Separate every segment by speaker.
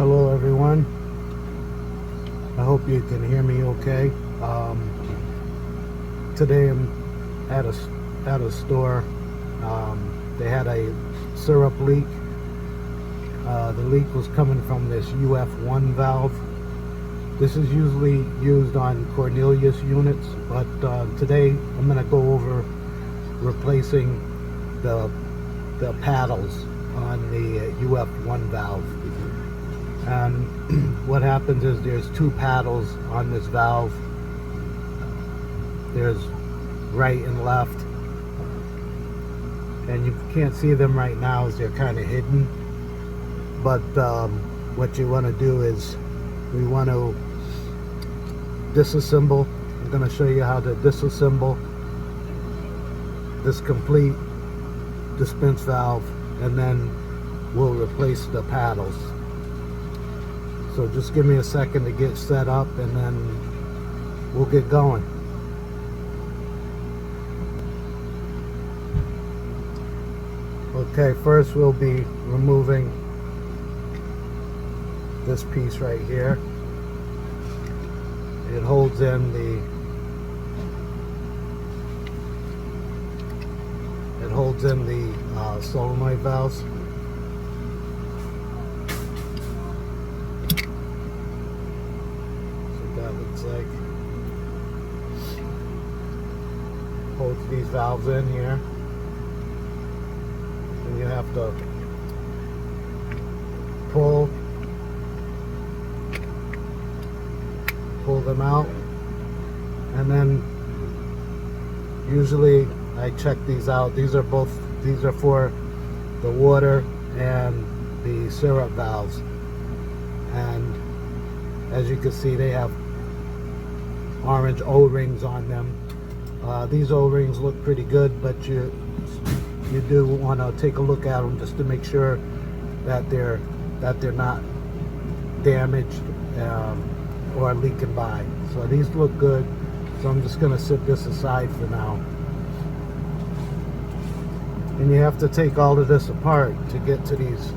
Speaker 1: Hello everyone, I hope you can hear me okay. Today I'm at a store. They had a syrup leak. The leak was coming from this UF1 valve. This is usually used on Cornelius units, but today I'm going to go over replacing the paddles on the UF1 valve. And what happens is there's two paddles on this valve. There's right and left, and you can't see them right now as they're kind of hidden, but what you want to do is we want to disassemble. I'm going to show you how to disassemble this complete dispense valve, and then we'll replace the paddles. So just give me a second to get set up, and then we'll get going. Okay, first we'll be removing this piece right here. It holds in the solenoid valves. Like holds these valves in here, and you have to pull them out, and then usually I check these out. These are for the water and the syrup valves, and as you can see, they have orange O-rings on them. These O-rings look pretty good, but you do want to take a look at them just to make sure that they're not damaged or leaking by. So these look good, so I'm just going to set this aside for now. And you have to take all of this apart to get to these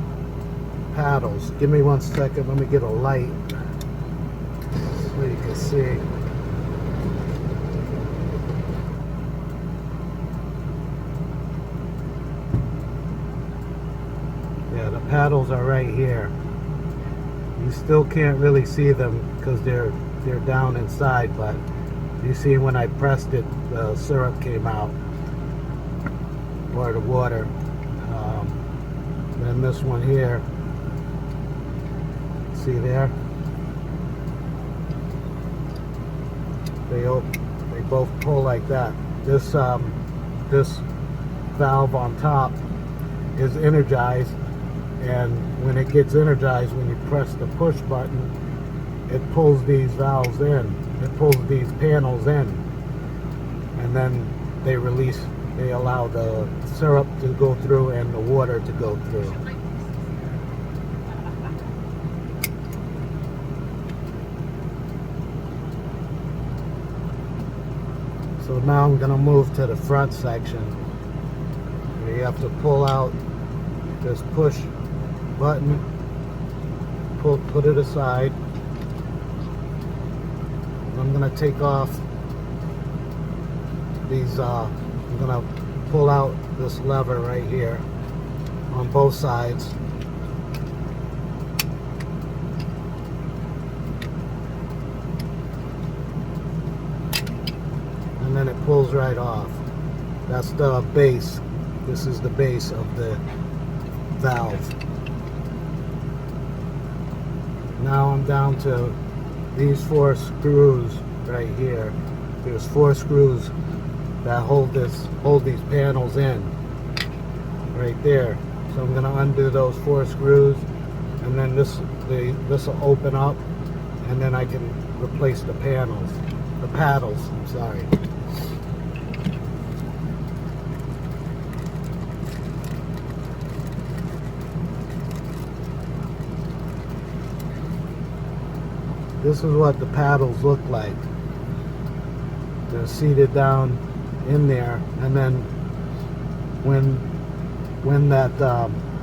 Speaker 1: paddles. Give me 1 second, let me get a light so you can see. Yeah, the paddles are right here. You still can't really see them because they're down inside, but you see when I pressed it, the syrup came out, or the water. Then this one here, see there? They both pull like that. This valve on top is energized, and when it gets energized, when you press the push button, it pulls these valves in. It pulls these panels in, and then they allow the syrup to go through and the water to go through. So now I'm going to move to the front section. You have to pull out this push button, put it aside. I'm going to take off these, I'm going to pull out this lever right here on both sides. And then it pulls right off. That's the base. This is the base of the valve. Now I'm down to these 4 screws right here. There's 4 screws that hold these panels in right there. So I'm going to undo those 4 screws, and then this will open up, and then I can replace the paddles. I'm sorry. This is what the paddles look like. They're seated down in there, and then when that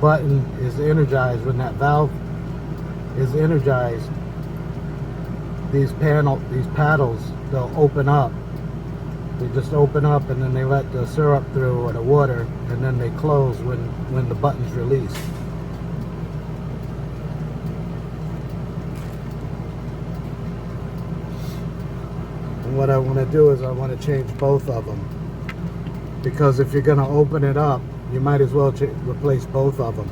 Speaker 1: button is energized, when that valve is energized, these paddles, they'll open up. They just open up and then they let the syrup through or the water, and then they close when the button's released. And what I want to do is I want to change both of them, because if you're going to open it up, you might as well replace both of them.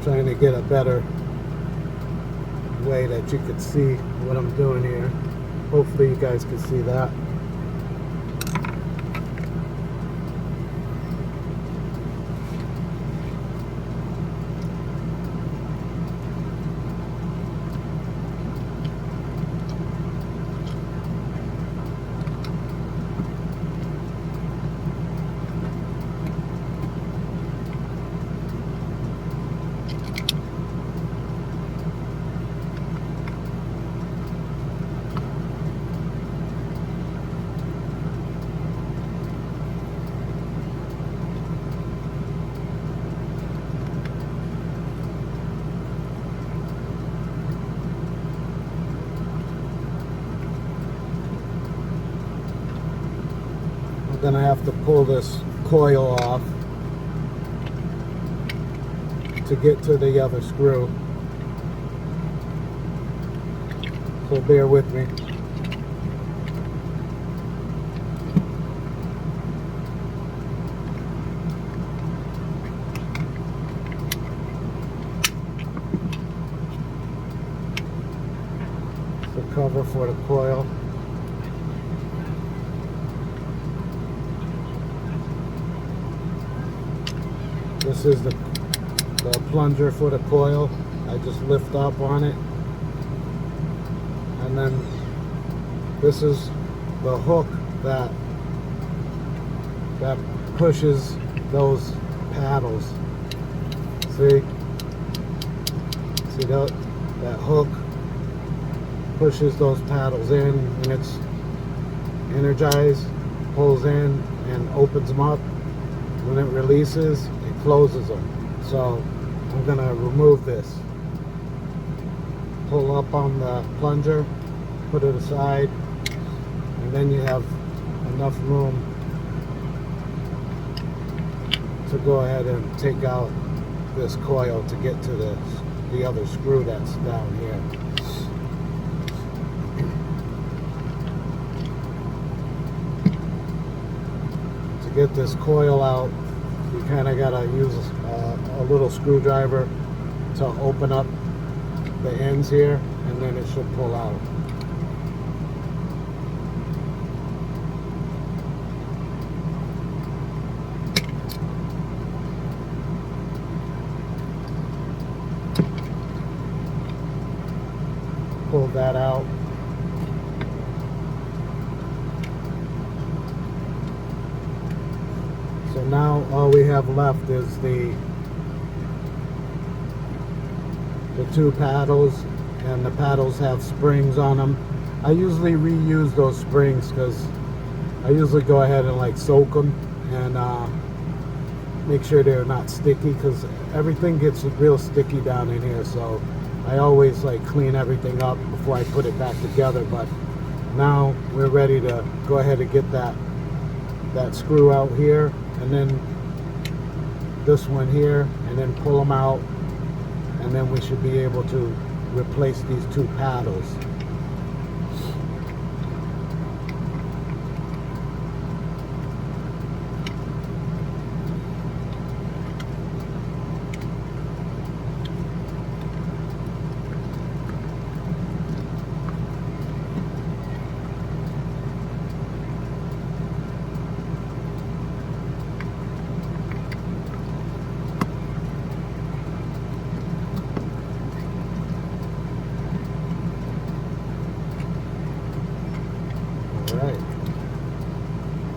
Speaker 1: Trying to get a better way that you could see what I'm doing here. Hopefully you guys can see that. Then I have to pull this coil off to get to the other screw. So bear with me. The cover for the coil. This is the plunger for the coil. I just lift up on it. And then this is the hook that pushes those paddles. See that hook pushes those paddles in, and it's energized, pulls in and opens them up. When it releases, it closes them. So I'm going to remove this. Pull up on the plunger, put it aside, and then you have enough room to go ahead and take out this coil to get to the other screw that's down here. Get this coil out, you kind of got to use a little screwdriver to open up the ends here, and then it should pull out. Pull that out. So now all we have left is the two paddles, and the paddles have springs on them. I usually reuse those springs because I usually go ahead and like soak them and make sure they're not sticky, because everything gets real sticky down in here. So I always like clean everything up before I put it back together. But now we're ready to go ahead and get that screw out here, and then this one here, and then pull them out, and then we should be able to replace these two paddles.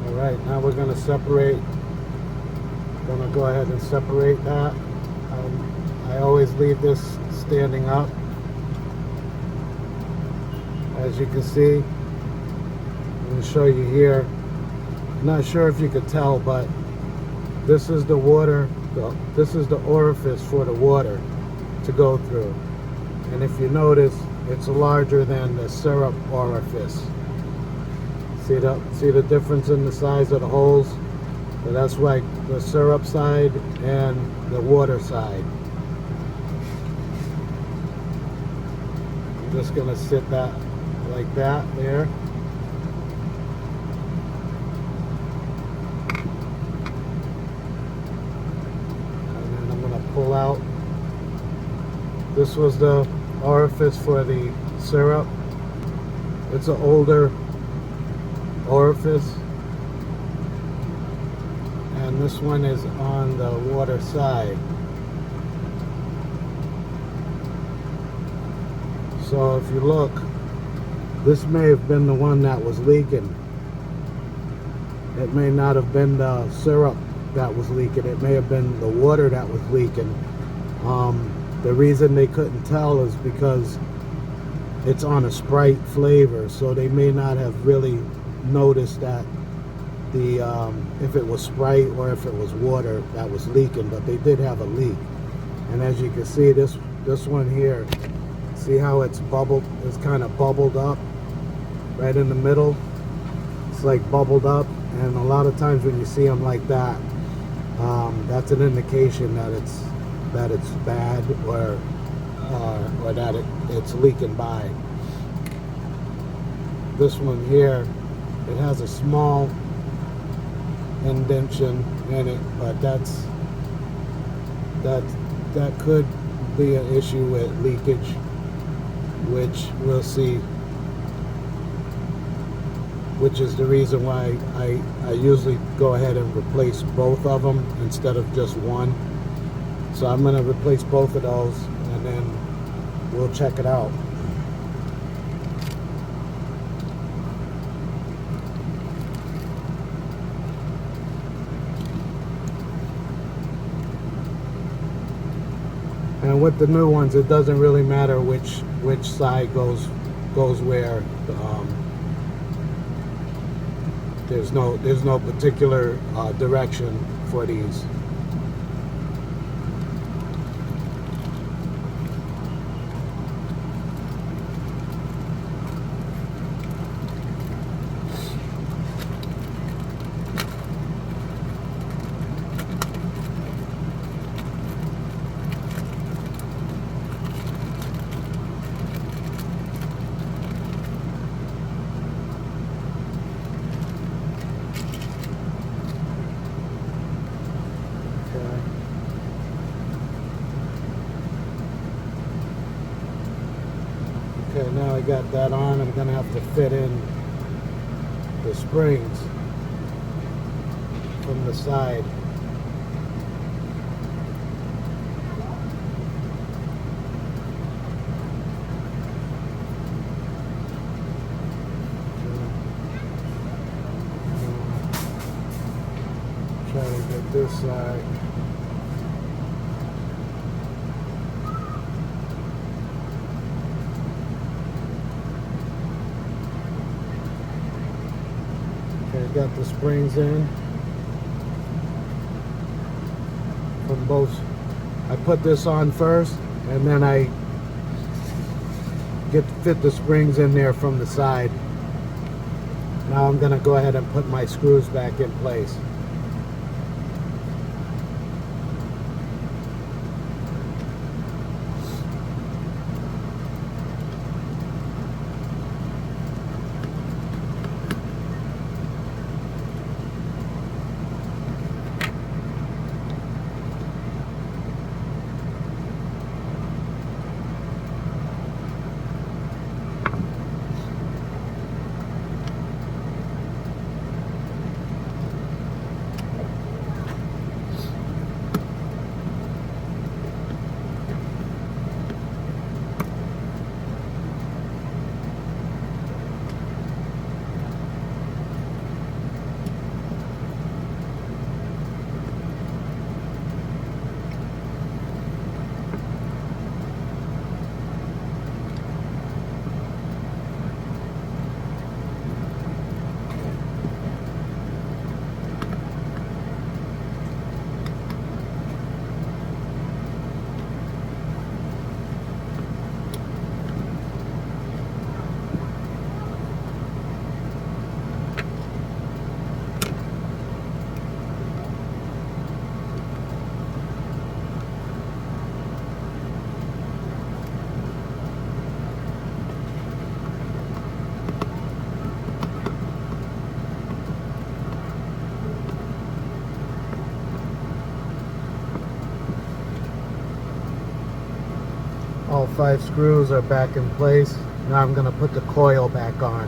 Speaker 1: Alright, now we're going to separate. Going to go ahead and separate that. I always leave this standing up. As you can see, I'm going to show you here. I'm not sure if you could tell, but this is the water, this is the orifice for the water to go through. And if you notice, it's larger than the syrup orifice. See the difference in the size of the holes? So that's like the syrup side and the water side. I'm just gonna sit that like that there. And then I'm gonna pull out. This was the orifice for the syrup. It's an older orifice. And this one is on the water side. So if you look, this may have been the one that was leaking. It may not have been the syrup that was leaking. It may have been the water that was leaking. The reason they couldn't tell is because it's on a Sprite flavor, so they may not have really noticed that the if it was Sprite or if it was water that was leaking, but they did have a leak. And as you can see, this one here, see how it's bubbled? It's kind of bubbled up right in the middle. It's like bubbled up, and a lot of times when you see them like that, that's an indication that it's bad or that it's leaking by. This one here, it has a small indentation in it, but that could be an issue with leakage, which we'll see, which is the reason why I usually go ahead and replace both of them instead of just one. So I'm going to replace both of those, and then we'll check it out. And with the new ones, it doesn't really matter which side goes where. There's no particular direction for these. Okay, now I got that on. I'm going to have to fit in the springs from the side. Try to get this side. Okay, got the springs in from both. I put this on first, and then I fit the springs in there from the side. Now I'm going to go ahead and put my screws back in place. All 5 screws are back in place. Now I'm going to put the coil back on.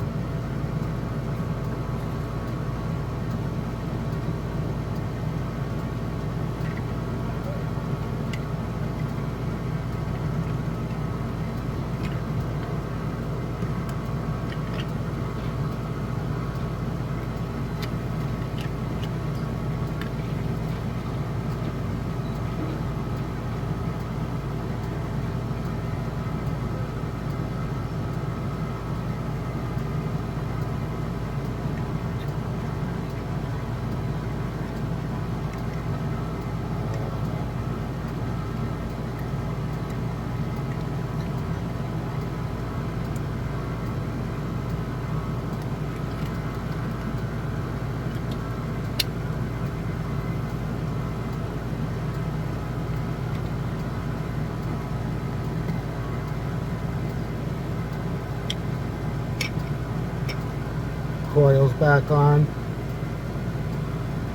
Speaker 1: Coils back on.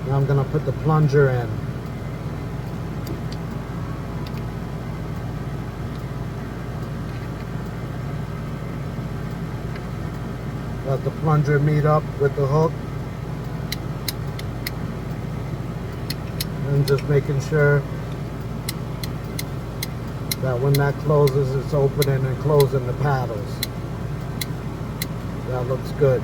Speaker 1: Now I'm going to put the plunger in. Let the plunger meet up with the hook. And just making sure that when that closes, it's opening and closing the paddles. That looks good.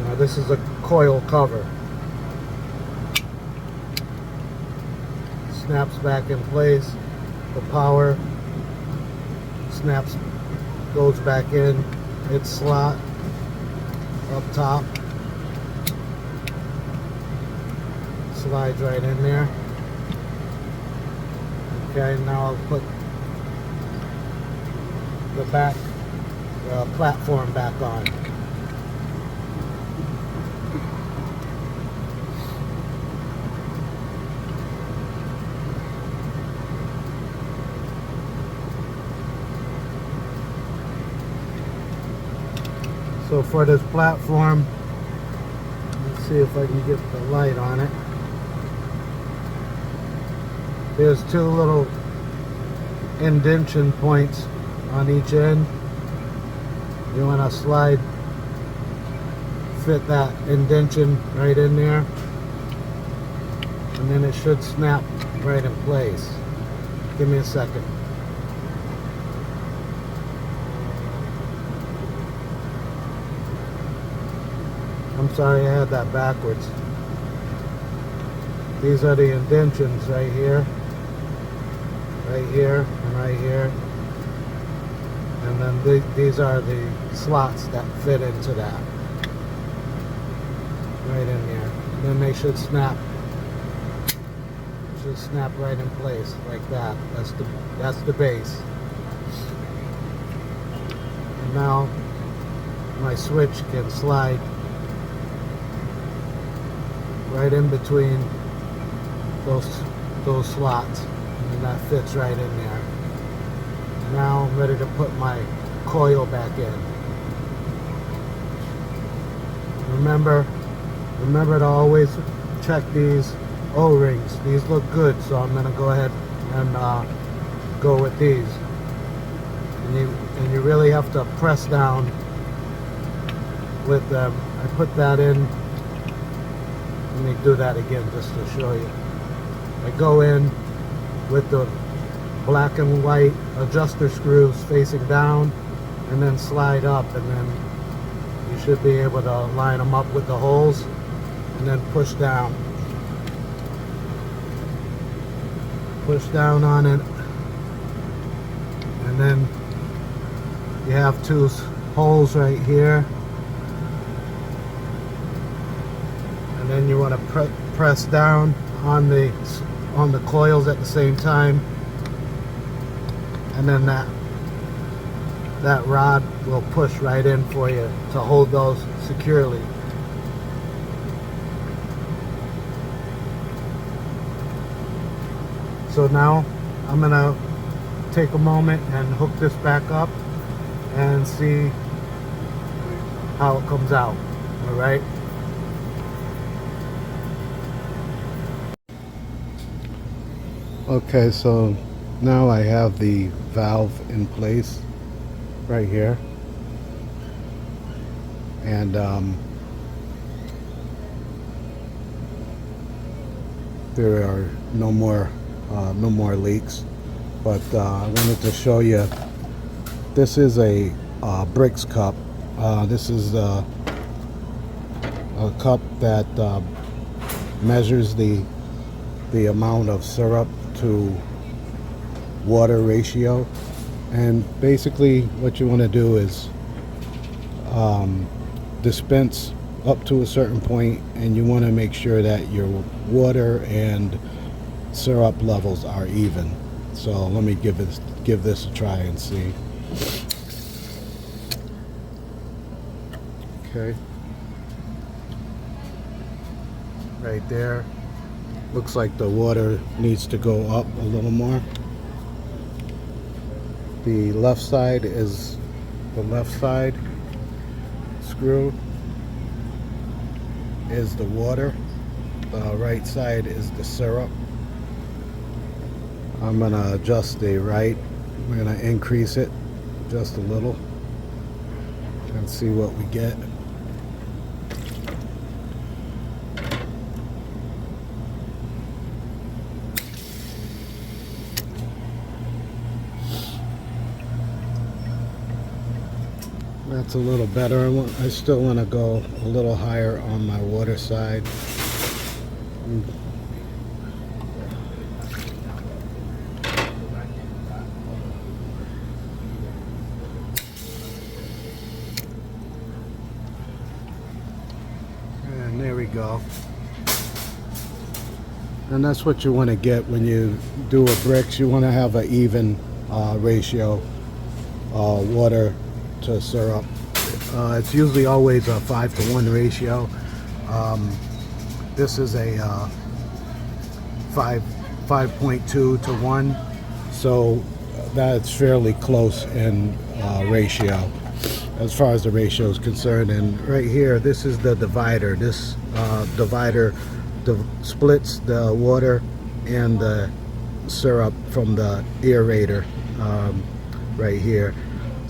Speaker 1: Now this is a coil cover. Snaps back in place. The power snaps, goes back in its slot up top. Slides right in there. Okay, now I'll put the back platform back on. So for this platform, let's see if I can get the light on it. There's 2 little indentation points on each end. You want to fit that indentation right in there, and then it should snap right in place. Give me a second. I'm sorry, I had that backwards. These are the indentions right here, and right here. And then these are the slots that fit into that. Right in there. And then they should snap. Should snap right in place like that. That's the base. And now my switch can slide right in between those slots, and that fits right in there. Now I'm ready to put my coil back in. Remember to always check these O-rings. These look good, so I'm going to go ahead and go with these. And you really have to press down with them. I put that in. Let me do that again just to show you. I go in with the black and white adjuster screws facing down, and then slide up, and then you should be able to line them up with the holes, and then push down. Push down on it, and then you have 2 holes right here. And then you want to press down on the coils at the same time, and then that rod will push right in for you to hold those securely. So now I'm gonna take a moment and hook this back up and see how it comes out. All right. Okay, so now I have the valve in place right here, and there are no more leaks. But I wanted to show you. This is a Brix cup. This is a cup that measures the amount of syrup to water ratio, and basically what you want to do is dispense up to a certain point, and you want to make sure that your water and syrup levels are even. So let me give this a try and see. Okay, right there. Looks like the water needs to go up a little more. The left side is the left side screw is the water. The right side is the syrup. I'm gonna adjust the right. We're gonna increase it just a little and see what we get. That's a little better. I still want to go a little higher on my water side. And there we go. And that's what you want to get when you do a Brix. You want to have an even ratio, water to syrup. It's usually always a 5-to-1 ratio. This is a 5.2 to 1, so that's fairly close in ratio as far as the ratio is concerned. And right here, this is the divider. This divider splits the water and the syrup from the aerator right here.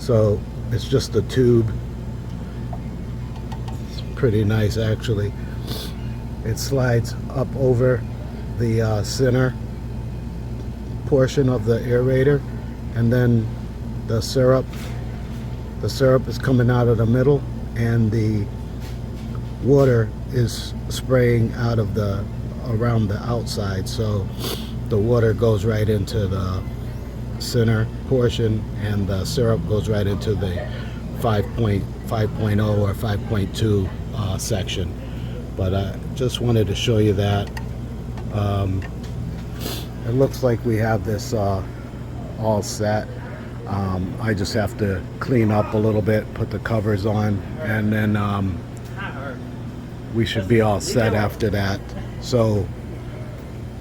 Speaker 1: So it's just a tube. It's pretty nice, actually. It slides up over the center portion of the aerator, and then the syrup is coming out of the middle, and the water is spraying out of around the outside. So the water goes right into the center portion, and the syrup goes right into the 5.0 or 5.2 section. But I just wanted to show you that. It looks like we have this all set. I just have to clean up a little bit, put the covers on, and then we should be all set after that. So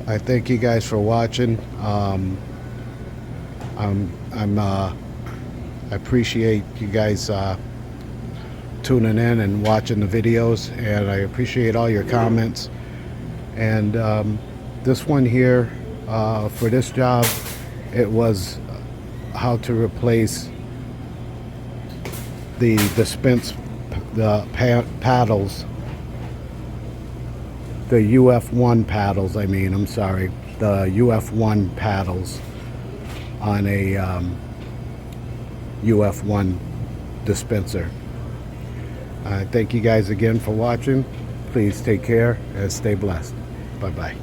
Speaker 1: I thank you guys for watching. I appreciate you guys tuning in and watching the videos, and I appreciate all your comments. And this one here, for this job, it was how to replace the paddles, the UF1 paddles, I'm sorry, the UF1 paddles on a UF1 dispenser. Thank you guys again for watching. Please take care and stay blessed. Bye-bye.